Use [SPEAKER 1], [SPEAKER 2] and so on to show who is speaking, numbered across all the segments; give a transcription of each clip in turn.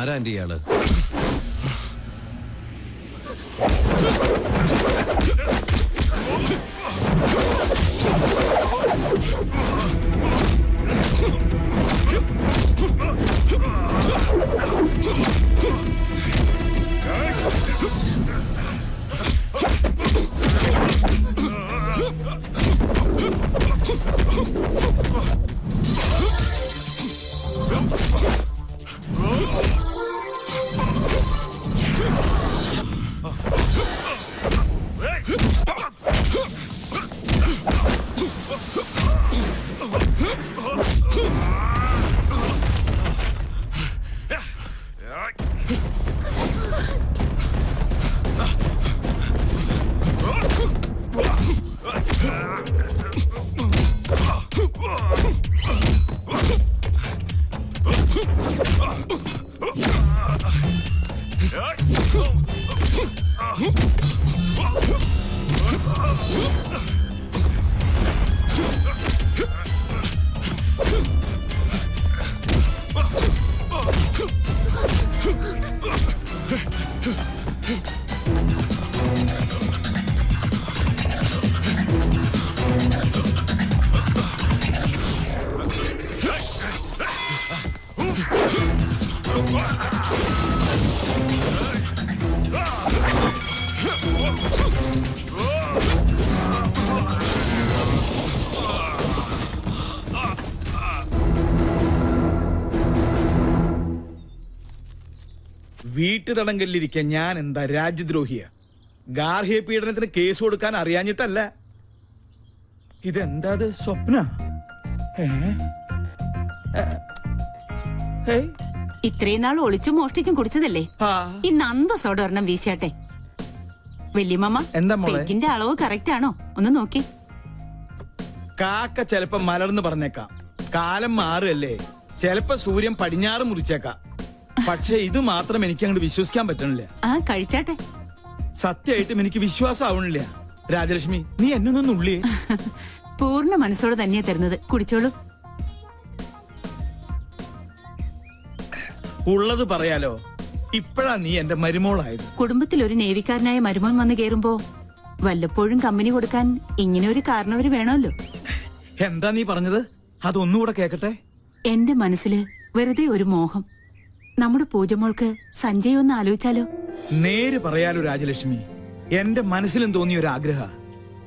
[SPEAKER 1] ആരാ ആന്റി ഇയാള്?
[SPEAKER 2] വീട്ടുതടങ്കലിരിക്കാൻ ഞാൻ എന്താ രാജ്യദ്രോഹിയ? ഗാർഹിക പീഡനത്തിന് കേസ് കൊടുക്കാൻ അറിയാഞ്ഞിട്ടല്ല. ഇതെന്താ സ്വപ്ന?
[SPEAKER 3] ഇത്രയും നാൾ ഒളിച്ചും മോഷ്ടിച്ചും കുടിച്ചതല്ലേ, ഇന്ന് അന്തസ്സോടെ ഒരെണ്ണം വീശാട്ടെ. വല്യമ്മ, പെഗ്ഗിന്റെ അളവ് കറക്റ്റ് ആണോ ഒന്ന് നോക്കി.
[SPEAKER 2] കാക്ക ചെലപ്പോ മലർന്ന് പറഞ്ഞേക്കാം, കാലം മാറുകയല്ലേ, ചെലപ്പോ സൂര്യൻ പടിഞ്ഞാറ് മുറിച്ചേക്കാം. പക്ഷെ ഇത് മാത്രം എനിക്ക് അങ്ങോട്ട് വിശ്വസിക്കാൻ പറ്റണില്ല.
[SPEAKER 3] കഴിച്ചാട്ടെ.
[SPEAKER 2] സത്യമായിട്ടും എനിക്ക് വിശ്വാസം ആവണില്ല. രാജലക്ഷ്മി, നീ എന്നൊന്നും ഉള്ളിയേ.
[SPEAKER 3] പൂർണ്ണ മനസ്സോടെ തന്നെയാ തരുന്നത്, കുടിച്ചോളൂ.
[SPEAKER 2] ഉള്ളത് പറയാലോ, ഇപ്പഴാ നീ എന്റെ മരുമോളായത്.
[SPEAKER 3] കുടുംബത്തിൽ ഒരു നേവിക്കാരനായ മരുമോൻ വന്ന് കേറുമ്പോ വല്ലപ്പോഴും കമ്പനി കൊടുക്കാൻ ഇങ്ങനെ ഒരു കാരണവര് വേണമല്ലോ.
[SPEAKER 2] എന്താ നീ പറഞ്ഞത്? അതൊന്നുകൂടെ കേക്കട്ടെ.
[SPEAKER 3] എന്റെ മനസ്സില് വെറുതെ ഒരു മോഹം. നമ്മുടെ പൂജമോൾക്ക് സഞ്ജയ് ഒന്ന് ആലോചിച്ചാലോ?
[SPEAKER 2] നേര് പറയാലോ രാജലക്ഷ്മി, എന്റെ മനസ്സിലും തോന്നിയ ഒരു ആഗ്രഹ.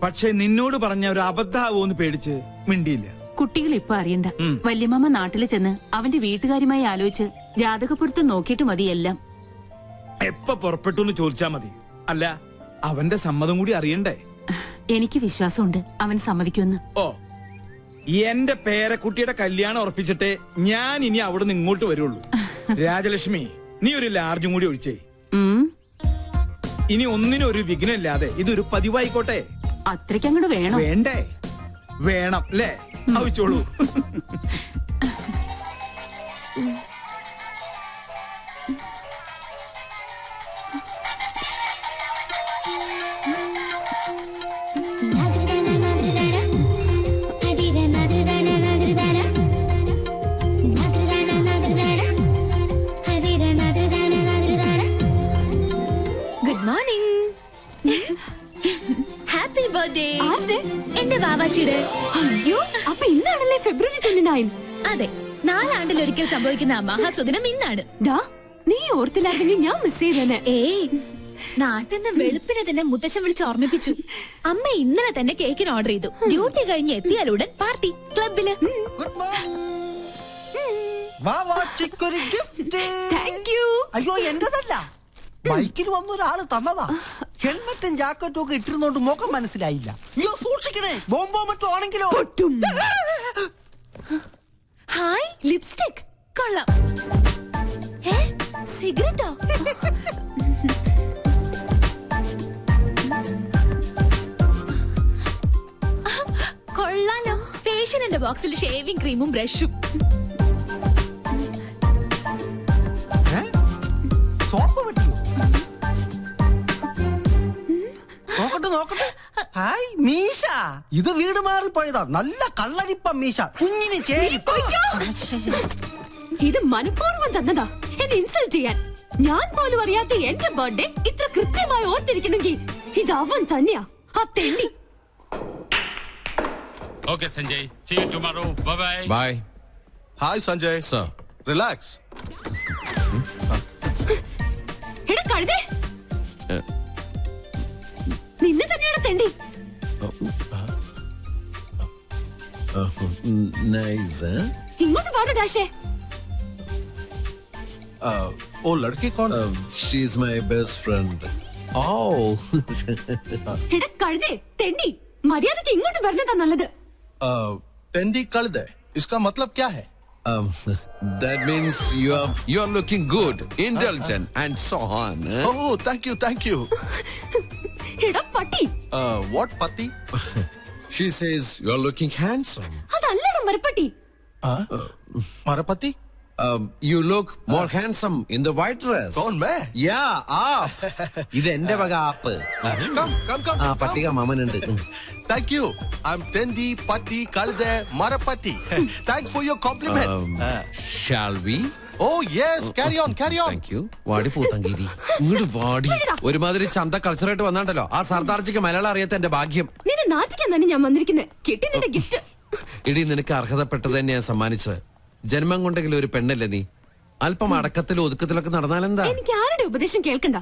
[SPEAKER 2] പക്ഷെ നിന്നോട് പറഞ്ഞ ഒരു അബദ്ധാവോന്ന് പേടിച്ച് മിണ്ടിയില്ല.
[SPEAKER 3] കുട്ടികൾ ഇപ്പൊ അറിയണ്ട. വല്യമ്മ നാട്ടില് ചെന്ന് അവന്റെ വീട്ടുകാരുമായി ആലോചിച്ച് ജാതകപ്പുറത്ത് നോക്കിയിട്ട് മതി എല്ലാം.
[SPEAKER 2] എപ്പ പുറപ്പെട്ടു എന്ന് ചോദിച്ചാ മതി. അല്ല, അവന്റെ സമ്മതം കൂടി അറിയണ്ടേ?
[SPEAKER 3] എനിക്ക് വിശ്വാസമുണ്ട് അവൻ സമ്മതിക്കുമെന്ന്.
[SPEAKER 2] ഓ, എന്റെ പേരക്കുട്ടിയുടെ കല്യാണം ഉറപ്പിച്ചിട്ടേ ഞാൻ ഇനി അവിടുന്ന് ഇങ്ങോട്ട് വരുള്ളൂ. രാജലക്ഷ്മി, നീ ഒരു ലാർജും കൂടി ഒഴിച്ചേ. ഇനി ഒന്നിനും ഒരു വിഘ്നമില്ലാതെ ഇതൊരു പതിവായിക്കോട്ടെ.
[SPEAKER 3] അത്രയ്ക്കങ്ങോട്ട് വേണം.
[SPEAKER 2] വേണ്ടേ? വേണം അല്ലേ? ആവശ്യമുള്ളൂ.
[SPEAKER 4] എന്റെ വാവാച്ചിയുടെ.
[SPEAKER 3] അയ്യോ, അപ്പൊ ഇന്നാണല്ലേ ഫെബ്രുവരി 29?
[SPEAKER 4] അതെ, 4 ആണ്ടിലൊരിക്കൽ സംഭവിക്കുന്ന മഹാസുദിനം ഇന്നാണ്.
[SPEAKER 3] നീ ഓർത്തില്ലായിരുന്നെങ്കിൽ ഞാൻ മിസ് ചെയ്തേനെ.
[SPEAKER 4] ഏയ്, നാട്ടിന്ന് വെളുപ്പിനെ തന്നെ മുത്തച്ഛൻ വിളിച്ച് ഓർമ്മിപ്പിച്ചു. അമ്മ ഇന്നലെ തന്നെ കേക്കിന് ഓർഡർ ചെയ്തു. ഡ്യൂട്ടി കഴിഞ്ഞ് എത്തിയാലുടൻ പാർട്ടി ക്ലബില്.
[SPEAKER 5] അയ്യോ, എന്റേതല്ല, ബൈക്കിൽ വന്ന ഒരാള് തന്നതാ. ഹെൽമെറ്റും ജാക്കറ്റും ഒക്കെ ഇട്ടിരുന്നോണ്ട് മുഖം മനസ്സിലായില്ല. അയ്യോ, സൂക്ഷിക്കണേ, ബോംബോ മറ്റോ ആണെങ്കിലോ.
[SPEAKER 4] ഹായ്, ലിപ്സ്റ്റിക് കൊള്ളാം. സിഗരറ്റോ? കൊള്ളാലോ. ഫേഷ്യലിന്റെ ബോക്സിൽ ഷേവിംഗ് ക്രീമും ബ്രഷും.
[SPEAKER 5] സോപ്പ് പറ്റിയോ? നോക്കട്ടെ നോക്കട്ടെ. ഹായ്, മീശ. ഇത് വീട് മാറിപ്പോയതാ. നല്ല കള്ളരിപ്പ മീശ, കുഞ്ഞിന് ചേരിപ്പ.
[SPEAKER 1] ഇത് മനഃപൂർവ്വം തന്നതാ എന്നെ ഇൻസൾട്ട് ചെയ്യാൻ. ഞാൻ പോലും അറിയാത്ത എന്റെ ബർത്ത്ഡേ ഇത്ര കൃത്യമായി ഓർത്തിരിക്കണമെങ്കിൽ ഇത് അവൻ തന്നെയാ, ആ തെണ്ടി.
[SPEAKER 6] Okay, Sanjay. See you tomorrow. Bye-bye.
[SPEAKER 7] Bye.
[SPEAKER 8] Hi, Sanjay.
[SPEAKER 7] Sir.
[SPEAKER 8] Relax.
[SPEAKER 1] എടാ കഴുതേ, നിന്നെ തന്നെയാണ് തെണ്ടി.
[SPEAKER 7] Nice, huh?
[SPEAKER 1] ഇങ്ങോട്ട് പാട ഡാഷേ.
[SPEAKER 8] वो लड़की कौन?
[SPEAKER 7] She's my best friend. Oh.
[SPEAKER 1] എടാ കഴുതേ, തെണ്ടി, മര്യാദക്ക് ഇങ്ങോട്ട് വരണതാ നല്ലത്.
[SPEAKER 8] टेंडी कल्द है. इसका मतलब क्या है?
[SPEAKER 7] That means you are looking good, indulgent, and so on. Huh?
[SPEAKER 8] Oh, thank you.
[SPEAKER 1] എടാ പട്ടി,
[SPEAKER 8] What pati?
[SPEAKER 7] She says you are looking handsome.
[SPEAKER 1] അതല്ലടാ മരപ്പട്ടി.
[SPEAKER 8] Marapati?
[SPEAKER 7] You look more handsome in the white dress.
[SPEAKER 8] कौन मैं?
[SPEAKER 7] Yeah, ഇത് എന്റെ വക app.
[SPEAKER 8] Come.
[SPEAKER 7] പട്ടിക മാമനുണ്ട്.
[SPEAKER 8] Thank you. I'm Tendi Patti Kalde Marapati. Thanks for your compliment.
[SPEAKER 7] Shall we?
[SPEAKER 8] Oh yes, carry on.
[SPEAKER 7] Thank you. വാടി പൂത്തങ്കേരി. ഇങ്ങോട്ട് വാടി. ഒരുമാതിരി ചന്ത കൾച്ചറായിട്ട് വന്നാണ്ടല്ലോ. ആ സർദാർജിക്ക് മലയാളം അറിയാത്ത എന്റെ ഭാഗ്യം.
[SPEAKER 1] നിന്നെ നാട്ടിക്കാൻ തന്നെ ഞാൻ വന്നിരിക്കുന്നത്. കിട്ടി നിന്റെ ഗിഫ്റ്റ്.
[SPEAKER 7] ഇടി നിനക്ക് അർഹതപ്പെട്ടത് തന്നെയാ സമ്മാനിച്ചത്. ജന്മം കൊണ്ടെങ്കിലും ഒരു പെണ്ണല്ലേ നീ? അല്പം അടക്കത്തിലും ഒതുക്കത്തിലൊക്കെ നടന്നാലെന്താ?
[SPEAKER 1] എനിക്ക് ആരുടെ ഉപദേശം കേൾക്കണ്ട.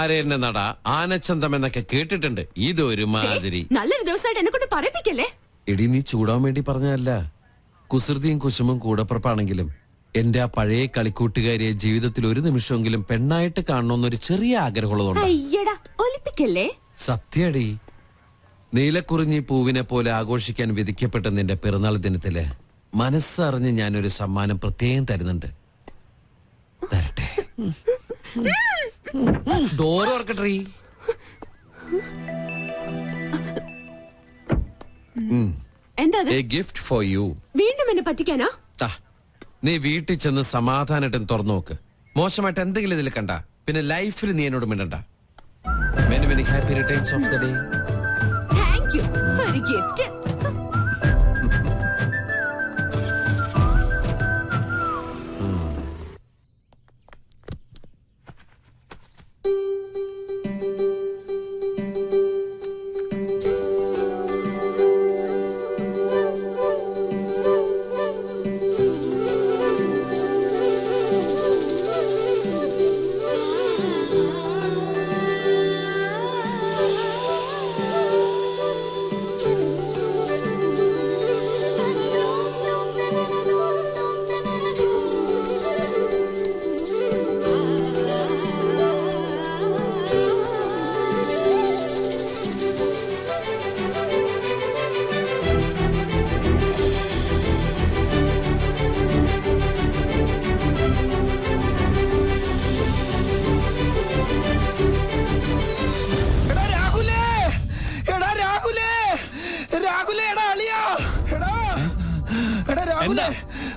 [SPEAKER 7] ആരെന്നെ നട ആനച്ചന്തം എന്നൊക്കെ കേട്ടിട്ടുണ്ട്. ഇതൊരു മാതിരി.
[SPEAKER 1] നല്ലൊരു ദിവസമായിട്ട് എന്നെ കൊണ്ട് പറയിപ്പിക്കല്ലേ.
[SPEAKER 7] ഇടി നീ ചൂടാൻ വേണ്ടി പറഞ്ഞതല്ല. കുസൃതിയും കുശുമും കൂടപ്പുറപ്പാണെങ്കിലും എന്റെ ആ പഴയ കളിക്കൂട്ടുകാരിയെ ജീവിതത്തിൽ ഒരു നിമിഷമെങ്കിലും പെണ്ണായിട്ട് കാണണമെന്നൊരു ചെറിയ ആഗ്രഹമുള്ളതുകൊണ്ട്.
[SPEAKER 1] അയ്യടാ ഒലിപ്പിക്കല്ലേ.
[SPEAKER 7] സത്യടി, നീലക്കുറിഞ്ഞി പൂവിനെ പോലെ ആഘോഷിക്കാൻ വിധിക്കപ്പെട്ട നിന്റെ പിറന്നാൾ ദിനത്തില് മനസ്സറിഞ്ഞ് ഞാനൊരു സമ്മാനം പ്രത്യേകം തരുന്നുണ്ട്. തരട്ടെ. ഡോർ ഓർക്കട്ടെ.
[SPEAKER 1] എന്താ
[SPEAKER 7] എ ഗിഫ്റ്റ് ഫോർ യു.
[SPEAKER 1] വീണ്ടും എന്നെ പറ്റിക്കാനാ?
[SPEAKER 7] നീ വീട്ടിൽ ചെന്ന് സമാധാനമായിട്ട് തുറന്നു നോക്ക്. മോശമായിട്ട് എന്തെങ്കിലും ഇതിൽ കണ്ട പിന്നെ ലൈഫിൽ നീ എന്നോട് മിണ്ടണ്ട. Many many happy returns of the day.
[SPEAKER 1] Thank you. ഒരു ഗിഫ്റ്റ്.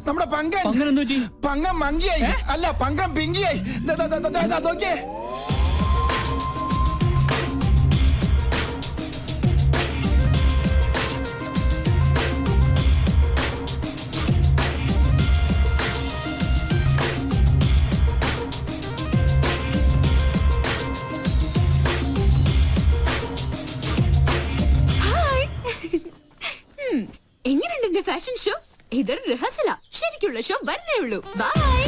[SPEAKER 2] നമ്മുടെ പങ്കം മങ്കിയായി അല്ല പങ്കം പിങ്കിയായി. നോക്കിയേ,
[SPEAKER 1] എങ്ങനെയുണ്ട് എന്റെ ഫാഷൻ ഷോ? ഇതൊരു റിഹേഴ്സലാ. ശരിക്കുള്ള ഷോ വരണേ ഉള്ളൂ. ബൈ.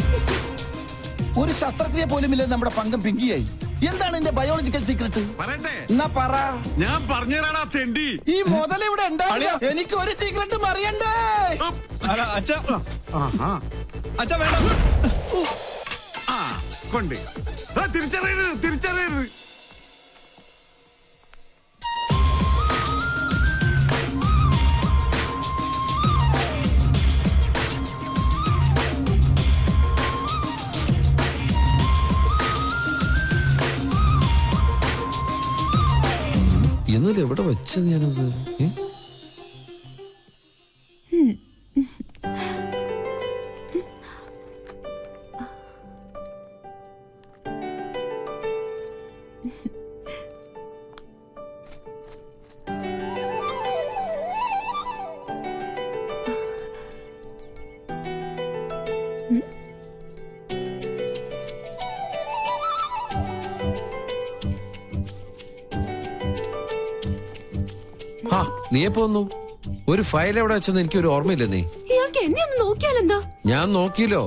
[SPEAKER 2] ഒരു ശസ്ത്രക്രിയ പോലും ഇല്ല. നമ്മുടെ പങ്കം പിങ്കിയായി. എന്താണ് എന്റെ ബയോളജിക്കൽ സീക്രട്ട്? എന്നാ പറ.
[SPEAKER 6] ഞാൻ പറഞ്ഞുതരാടാ തെണ്ടി.
[SPEAKER 2] ഈ മുതൽ ഇവിടെ ഉണ്ടാവില്ല. എനിക്ക് ഒരു സീക്രട്ടും അറിയണ്ടേ.
[SPEAKER 6] അച്ഛാ വേണ്ട. കൊണ്ട് തിരിച്ചറിയരുത്.
[SPEAKER 7] ഇന്നലെ എവിടെ വെച്ചത് ഞാനത്? നീ എപ്പോ വന്നു? ഒരു ഫയൽ എവിടെ വെച്ചെന്ന് എനിക്ക് ഒരു ഓർമ്മയില്ല. നീ
[SPEAKER 1] ഇയാൾക്ക് എന്നെ ഒന്ന് നോക്കിയാലെന്താ?
[SPEAKER 7] ഞാൻ നോക്കിയല്ലോ.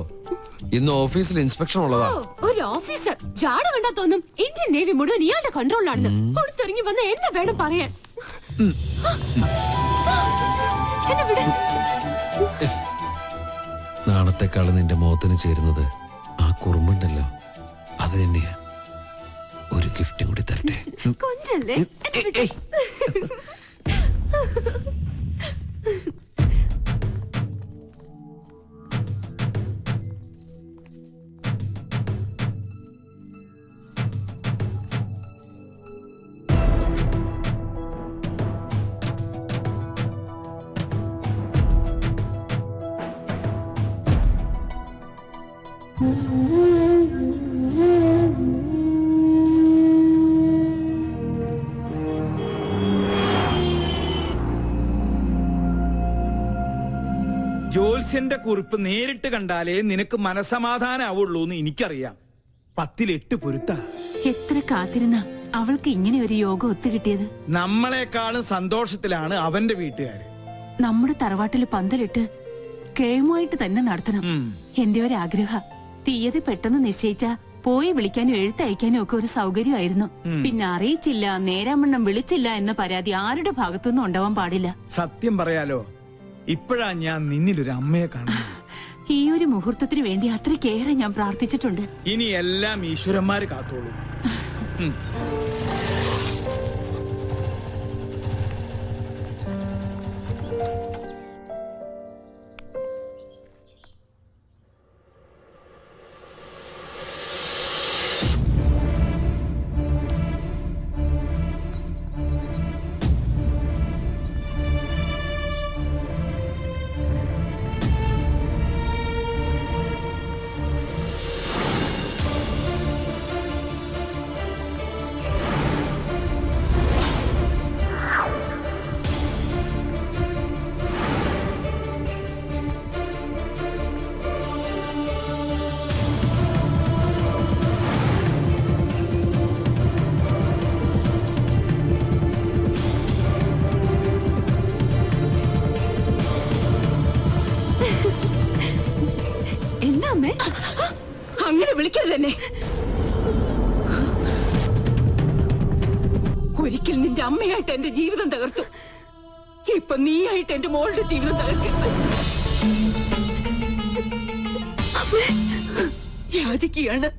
[SPEAKER 7] ഇന്ന് ഓഫീസിൽ ഇൻസ്പെക്ഷൻ ഉള്ളതാ.
[SPEAKER 1] ഒരു ഓഫീസർ ജാട കണ്ടാ തോന്നും ഇന്ത്യൻ നേവി മുഴുവൻ ഇയാളുടെ കൺട്രോളിലാണെന്ന്. കൊടുത്തിറങ്ങി വന്ന എന്നെ വേണം പറയാൻ.
[SPEAKER 7] നാളത്തെക്കാള് നിന്റെ മുഖത്തിന് ചേരുന്നത് ആ കുറുമ്പുണ്ടല്ലോ, അത് തന്നെയാ. ഒരു ഗിഫ്റ്റും കൂടി തരട്ടെ.
[SPEAKER 1] കൊഞ്ചല്ലേ?
[SPEAKER 2] ജോത്സ്യന്റെ കുറിപ്പ് നേരിട്ട് കണ്ടാലേ നിനക്ക് മനസമാധാനം ആവുള്ളൂ എന്ന് എനിക്കറിയാം. 10 ൽ 8 പൊരുത്ത.
[SPEAKER 3] എത്ര കാത്തിരുന്ന അവൾക്ക് ഇങ്ങനെ ഒരു യോഗം ഒത്തുകിട്ടിയത്.
[SPEAKER 2] നമ്മളെക്കാളും സന്തോഷത്തിലാണ് അവന്റെ വീട്ടുകാര്.
[SPEAKER 3] നമ്മുടെ തറവാട്ടില് പന്തലിട്ട് കേമുമായിട്ട് തന്നെ നടത്തണം. എന്റെ ഒരു ആഗ്രഹ. തീയതി പെട്ടെന്ന് നിശ്ചയിച്ച പോയി വിളിക്കാനും എഴുത്തയക്കാനും ഒക്കെ ഒരു സൗകര്യമായിരുന്നു. പിന്നെ അറിയിച്ചില്ല, നേരാമണ്ണം വിളിച്ചില്ല എന്ന പരാതി ആരുടെ ഭാഗത്തുനിന്നും ഉണ്ടാവാൻ പാടില്ല.
[SPEAKER 2] സത്യം പറയാലോ, ഇപ്പോഴാ ഞാൻ നിന്നിലൊരു അമ്മയെ കാണുന്നത്.
[SPEAKER 3] ഈ ഒരു മുഹൂർത്തത്തിന് വേണ്ടി അത്രയ്ക്കേറെ ഞാൻ പ്രാർത്ഥിച്ചിട്ടുണ്ട്.
[SPEAKER 2] ഇനി എല്ലാം ഈശ്വരന്മാര് കാത്തോളൂ.
[SPEAKER 3] അങ്ങനെ വിളിക്കരുതെന്നെ. ഒരിക്കൽ നിന്റെ അമ്മയായിട്ട് എന്റെ ജീവിതം തകർത്തു. ഇപ്പൊ നീയായിട്ട് എന്റെ മോളുടെ ജീവിതം തകർക്കരുത്. യാചിക്കുകയാണ്.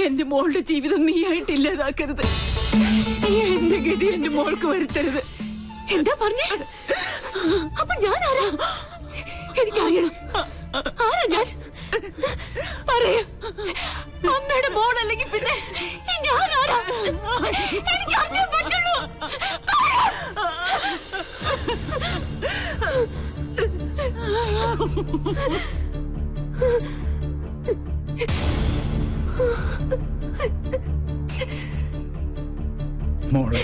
[SPEAKER 3] എന്റെ മോളുടെ ജീവിതം നീയായിട്ട് ഇല്ലാതാക്കരുത്. എന്റെ ഗതി എന്റെ മോൾക്ക് വരുത്തരുത്.
[SPEAKER 1] എന്താ പറഞ്ഞേ? അപ്പൊ ഞാൻ ആരാ? എനിക്കറിയണം. ആരാ ഞാൻ? പറയൂ. അമ്മയുടെ മോളല്ലെങ്കിൽ പിന്നെ ഞാൻ ആരാ? എനിക്ക് അറിയാൻ പറ്റുള്ളൂ.
[SPEAKER 2] മോളെ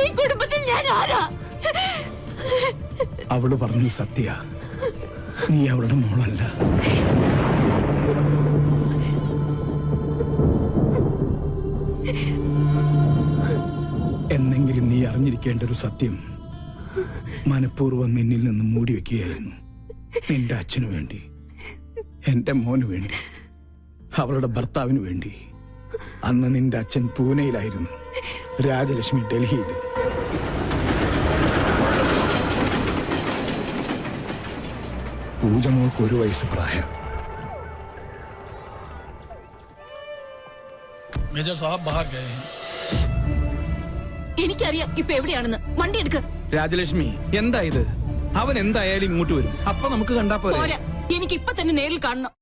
[SPEAKER 1] ഈ കുടുംബത്തിൽ ഞാൻ ആരാ?
[SPEAKER 2] അവള് പറഞ്ഞു സത്യ, നീ അവളുടെ മോളല്ല. എന്നെങ്കിലും നീ അറിഞ്ഞിരിക്കേണ്ട ഒരു സത്യം മനഃപൂർവ്വം നിന്നിൽ നിന്ന് മൂടി വെക്കുകയായിരുന്നു. നിന്റെ അച്ഛനു വേണ്ടി, എന്റെ മോനു വേണ്ടി, അവളുടെ ഭർത്താവിന് വേണ്ടി. അന്ന് നിന്റെ അച്ഛൻ പൂനെയിലായിരുന്നു, രാജലക്ഷ്മി ഡൽഹിയിൽ. പൂജമോൾക്ക് 1 വയസ്സ് പ്രായം.
[SPEAKER 9] മേജർ സാഹബ് ബാഹർ ഗയേ ഹൈ.
[SPEAKER 3] എനിക്കറിയാം ഇപ്പൊ എവിടെയാണെന്ന്. വണ്ടി എടുക്ക.
[SPEAKER 2] രാജലക്ഷ്മി, എന്താ ഇത്? അവൻ എന്തായാലും ഇങ്ങോട്ട് വരും. അപ്പൊ നമുക്ക് കണ്ടാ പോരാ.
[SPEAKER 3] എനിക്ക് ഇപ്പൊ തന്നെ നേരിൽ കാണണം.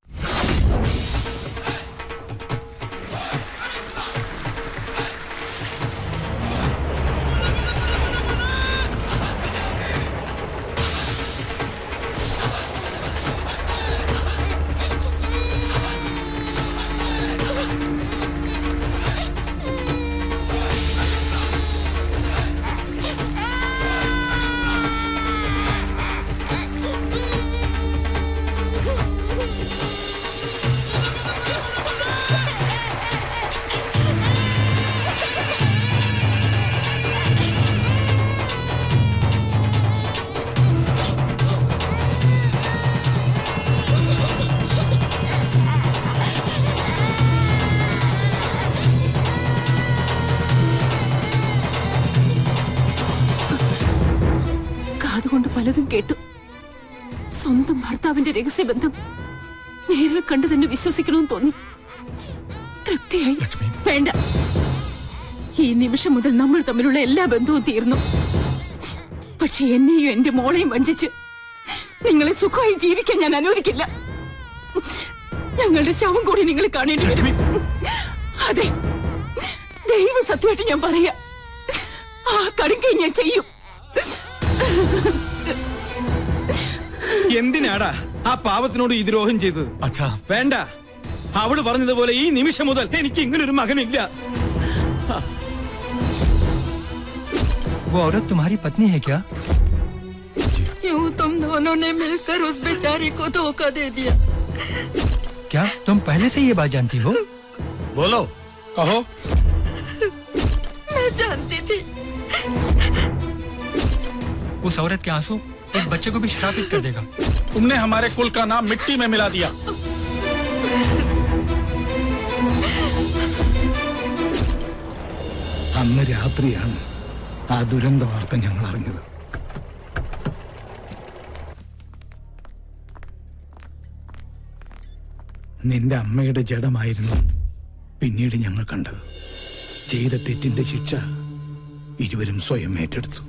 [SPEAKER 3] അതുകൊണ്ട് പലതും കേട്ടു. സ്വന്തം ഭർത്താവിന്റെ രഹസ്യബന്ധം നേരിൽ കണ്ടു തന്നെ വിശ്വസിക്കണമെന്ന് തോന്നി. തൃപ്തിയായി. വേണ്ട, ഈ നിമിഷം മുതൽ നമ്മൾ തമ്മിലുള്ള എല്ലാ ബന്ധവും തീർന്നു. പക്ഷെ എന്നെയും എന്റെ മോളെയും വഞ്ചിച്ച് നിങ്ങളെ സുഖമായി ജീവിക്കാൻ ഞാൻ അനുവദിക്കില്ല. ഞങ്ങളുടെ ശവം കൂടി നിങ്ങൾ കാണേണ്ടി വരും. അതെ, ദൈവ സത്യമായിട്ട് ഞാൻ പറയാ, ആ കടുങ്കൈ ഞാൻ ചെയ്യും.
[SPEAKER 2] എന്തിനാടാ ആ പാവത്തിനോട് ഈ ദ്രോഹം ചെയ്തത്?
[SPEAKER 9] अच्छा
[SPEAKER 2] വേണ്ട, അവള് പറഞ്ഞതുപോലെ ഈ നിമിഷം മുതൽ എനിക്ക് ഇങ്ങനൊരു മകനില്ല.
[SPEAKER 10] वो औरत तुम्हारी पत्नी है क्या?
[SPEAKER 1] यूं तुम दोनों ने मिलकर उस बेचारी को धोखा दे दिया।
[SPEAKER 10] क्या तुम पहले से ये बात जानती हो?
[SPEAKER 9] बोलो
[SPEAKER 2] कहो।
[SPEAKER 1] मैं जानती थी।
[SPEAKER 10] उस औरत के आंसू एक बच्चे को भी श्रापित कर देगा।
[SPEAKER 2] तुमने हमारे कुल का नाम मिट्टी में मिला दिया। അന്ന് രാത്രിയാണ് ആ ദുരന്ത വാർത്ത ഞങ്ങൾ അറിഞ്ഞത്. നിന്റെ അമ്മയുടെ ജഡമായിരുന്നു പിന്നീട് ഞങ്ങൾ കണ്ടത്. ചെയ്ത തെറ്റിന്റെ ശിക്ഷ ഇരുവരും സ്വയം ഏറ്റെടുത്തു.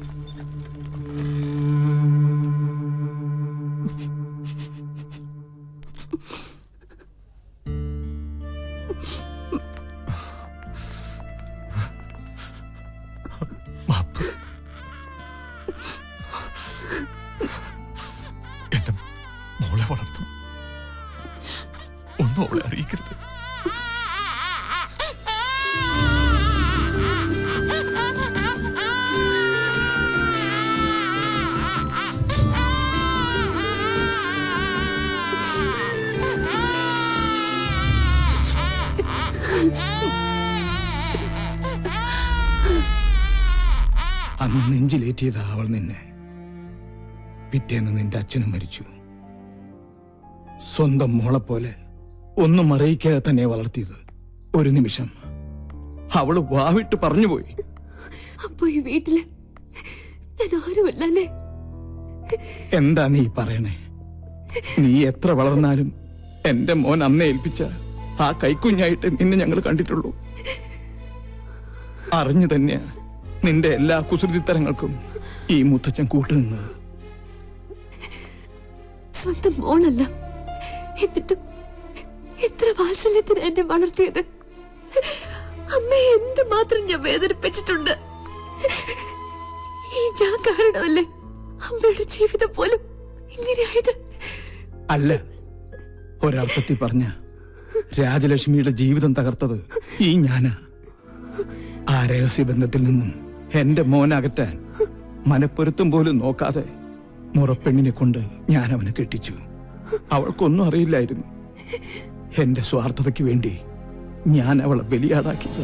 [SPEAKER 9] എന്റെ മോളെ വളർത്തും, ഒന്നും അവളെ അറിയിക്കരുത്.
[SPEAKER 2] അന്ന് നെഞ്ചിലേറ്റിയതാ അവൾ നിന്നെ. പിറ്റേന്ന് നിന്റെ അച്ഛനും മരിച്ചു. സ്വന്തം മോളെ പോലെ ഒന്നും അറിയിക്കാതെ തന്നെ വളർത്തിയത്. ഒരു നിമിഷം അവള് വാവിട്ട് പറഞ്ഞുപോയി.
[SPEAKER 1] അപ്പൊ ഈ വീട്ടില് ഞാൻ ആരുമല്ലേ?
[SPEAKER 2] എന്താ നീ പറയണേ? നീ എത്ര വളർന്നാലും എന്റെ മോൻ അന്നേ ഏൽപ്പിച്ച ആ കൈക്കുഞ്ഞായിട്ട് നിന്നെ ഞങ്ങൾ കണ്ടിട്ടുള്ളൂ. അറിഞ്ഞു തന്നെയാ നിന്റെ എല്ലാ കുസൃതിത്തരങ്ങൾക്കും ഈ മുത്തച്ഛൻ കൂട്ടുനിന്നത്.
[SPEAKER 1] സ്വന്തം മോളല്ല, എന്നിട്ടും എത്ര വാത്സല്യത്തിന് എന്നെ വളർത്തിയത്. അമ്മയെ എന്തുമാത്രം ഞാൻ വേദനിപ്പിച്ചിട്ടുണ്ട്. ഈ ഞാൻ കാരണമല്ലേ അമ്മയുടെ ജീവിതം പോലും ഇങ്ങനെയായത്?
[SPEAKER 2] അല്ല, ഒരർത്ഥത്തിൽ പറഞ്ഞ രാജലക്ഷ്മിയുടെ ജീവിതം തകർത്തത് ഈ ഞാനാ. ആ രഹസ്യബന്ധത്തിൽ നിന്നും എന്റെ മോനകറ്റാൻ മനപ്പൊരുത്തം പോലും നോക്കാതെ മുറപ്പെണ്ണിനെ കൊണ്ട് ഞാൻ അവനെ കെട്ടിച്ചു. അവൾക്കൊന്നും അറിയില്ലായിരുന്നു. എന്റെ സ്വാർത്ഥതയ്ക്ക് വേണ്ടി ഞാൻ അവളെ ബലിയാടാക്കിയത്.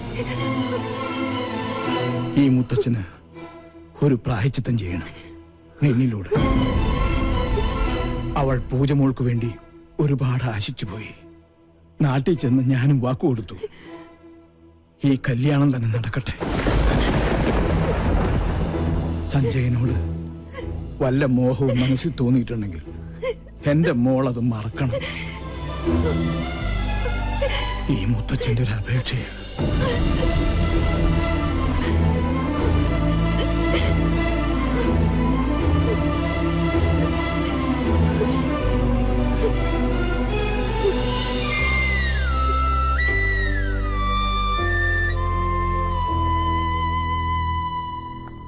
[SPEAKER 2] ഈ മുത്തച്ഛന് ഒരു പ്രായശ്ചിത്തം ചെയ്യണം നിന്നിലൂടെ. അവൾ പൂജമോൾക്ക് വേണ്ടി ഒരുപാട് ആശിച്ചുപോയി. നാട്ടിൽ ചെന്ന് ഞാനും വാക്കുകൊടുത്തു, ഈ കല്യാണം തന്നെ നടക്കട്ടെ. സഞ്ജയനോട് വല്ല മോഹവും മനസ്സിൽ തോന്നിയിട്ടുണ്ടെങ്കിൽ എന്റെ മോൾ അത് മറക്കണം. ഈ മുത്തച്ഛന്റെ ഒരു അപേക്ഷയാണ്.